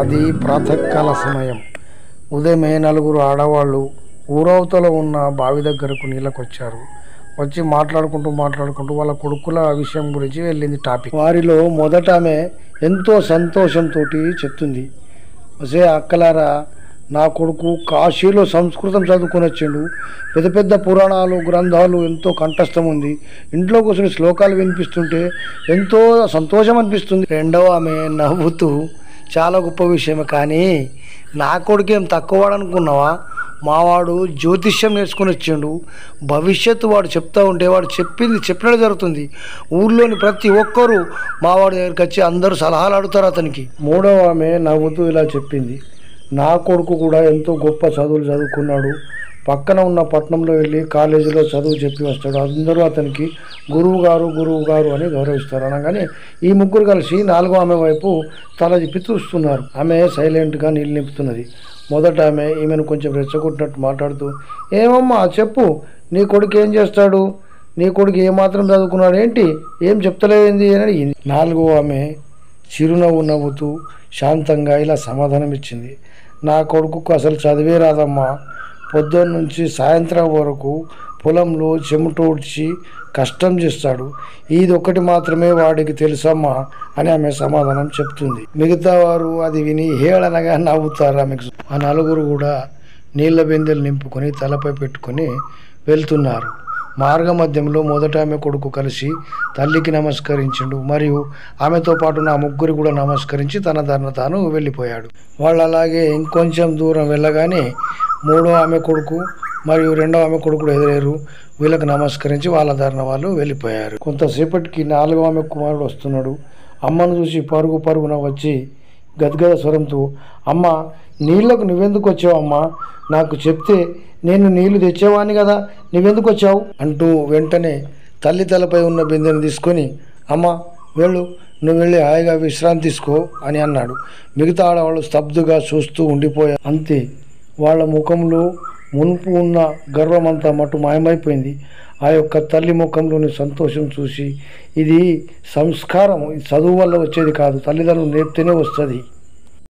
అది ప్రాతకాల సమయం. ఉదయమే నలుగురు ఆడవాళ్ళు ఊరవతల ఉన్న బావి దగ్గరకు నీళ్ళకొచ్చారు. వచ్చి మాట్లాడుకుంటూ వాళ్ళ కొడుకుల విషయం గురించి వెళ్ళింది టాపిక్. వారిలో మొదట ఆమె ఎంతో సంతోషంతో చెప్తుంది, ఒసే అక్కలారా, నా కొడుకు కాశీలో సంస్కృతం చదువుకొని వచ్చిండు. పెద్ద పెద్ద పురాణాలు గ్రంథాలు ఎంతో కంఠస్థం ఉంది. ఇంట్లో కూర్చొని శ్లోకాలు వినిపిస్తుంటే ఎంతో సంతోషం అనిపిస్తుంది. రెండవ ఆమె నవ్వుతూ, చాలా గొప్ప విషయమే, కానీ నా కొడుకేం తక్కువవాడు అనుకున్నావా? మావాడు జ్యోతిష్యం నేర్చుకుని వచ్చిండు. భవిష్యత్తు వాడు చెప్తా ఉంటే వాడు చెప్పినట్టు జరుగుతుంది. ఊళ్ళోని ప్రతి ఒక్కరూ మావాడి దగ్గరికి వచ్చి అందరూ సలహాలు అడుగుతారు అతనికి. మూడవ ఆమె నవ్వుతూ ఇలా చెప్పింది, నా కొడుకు కూడా ఎంతో గొప్ప చదువులు చదువుకున్నాడు. పక్కన ఉన్న పట్టణంలో వెళ్ళి కాలేజీలో చదువు చెప్పి వస్తాడు. అందరూ అతనికి గురువు గారు అని గౌరవిస్తారు. అనగానే ఈ ముగ్గురు కలిసి నాలుగో ఆమె వైపు తల తిప్పి చూస్తున్నారు. ఆమె సైలెంట్గా నీళ్ళు నింపుతున్నది. మొదట ఆమె ఈమెను కొంచెం రెచ్చగొట్టినట్టు మాట్లాడుతూ, ఏమమ్మా చెప్పు, నీ కొడుకు ఏం చేస్తాడు? నీ కొడుకు ఏమాత్రం చదువుకున్నాడు ఏంటి? ఏం చెప్తలేంది అని అడిగింది. నాలుగో ఆమె చిరునవ్వు నవ్వుతూ శాంతంగా ఇలా సమాధానం ఇచ్చింది, నా కొడుకుకు అసలు చదివే రాదమ్మా. పొద్దున్న నుంచి సాయంత్రం వరకు పొలంలో చెమటోడ్చి కష్టం చేస్తాడు. ఇది ఒకటి మాత్రమే వాడికి తెలుసమ్మా అని ఆమె సమాధానం చెప్తుంది. మిగతా వారు అది విని హేళనగా నవ్వుతారు ఆమెకు. ఆ నలుగురు కూడా నీళ్ల బిందెలు నింపుకొని తలపై పెట్టుకొని వెళ్తున్నారు. మార్గ మధ్యంలో మొదట ఆమె కొడుకు కలిసి తల్లికి నమస్కరించిండు. మరియు ఆమెతో పాటు నా ముగ్గురు కూడా నమస్కరించి తన దారిన తాను వెళ్ళిపోయాడు. వాళ్ళు అలాగే ఇంకొంచెం దూరం వెళ్ళగానే మూడో ఆమె కొడుకు మరియు రెండో ఆమె కొడుకు ఎదురేరు. వీళ్ళకి నమస్కరించి వాళ్ళ దారిన వాళ్ళు వెళ్ళిపోయారు. కొంతసేపటికి నాలుగో ఆమె కుమారుడు వస్తున్నాడు. అమ్మను చూసి పరుగున వచ్చి గద్గద స్వరంతో, అమ్మ, నీళ్లకు నువ్వెందుకు వచ్చావు అమ్మా? నాకు చెప్తే నేను నీళ్లు తెచ్చేవాడిని కదా, నువ్వెందుకు వచ్చావు అంటూ వెంటనే తల్లి తలపై ఉన్న బిందెను తీసుకొని, అమ్మ నువ్వు వెళ్ళి హాయిగా విశ్రాంతి తీసుకో అని అన్నాడు. మిగతా ఆడవాళ్ళు స్తబ్దుగా చూస్తూ ఉండిపోయారు. అంతే, వాళ్ళ ముఖంలో మునుపు ఉన్న గర్వమంతా మటు మాయమైపోయింది. ఆ యొక్క తల్లి ముఖంలోని సంతోషం చూసి, ఇది సంస్కారం, ఇది చదువు వల్ల వచ్చేది కాదు, తల్లిదండ్రులు నేర్పితేనే వస్తుంది.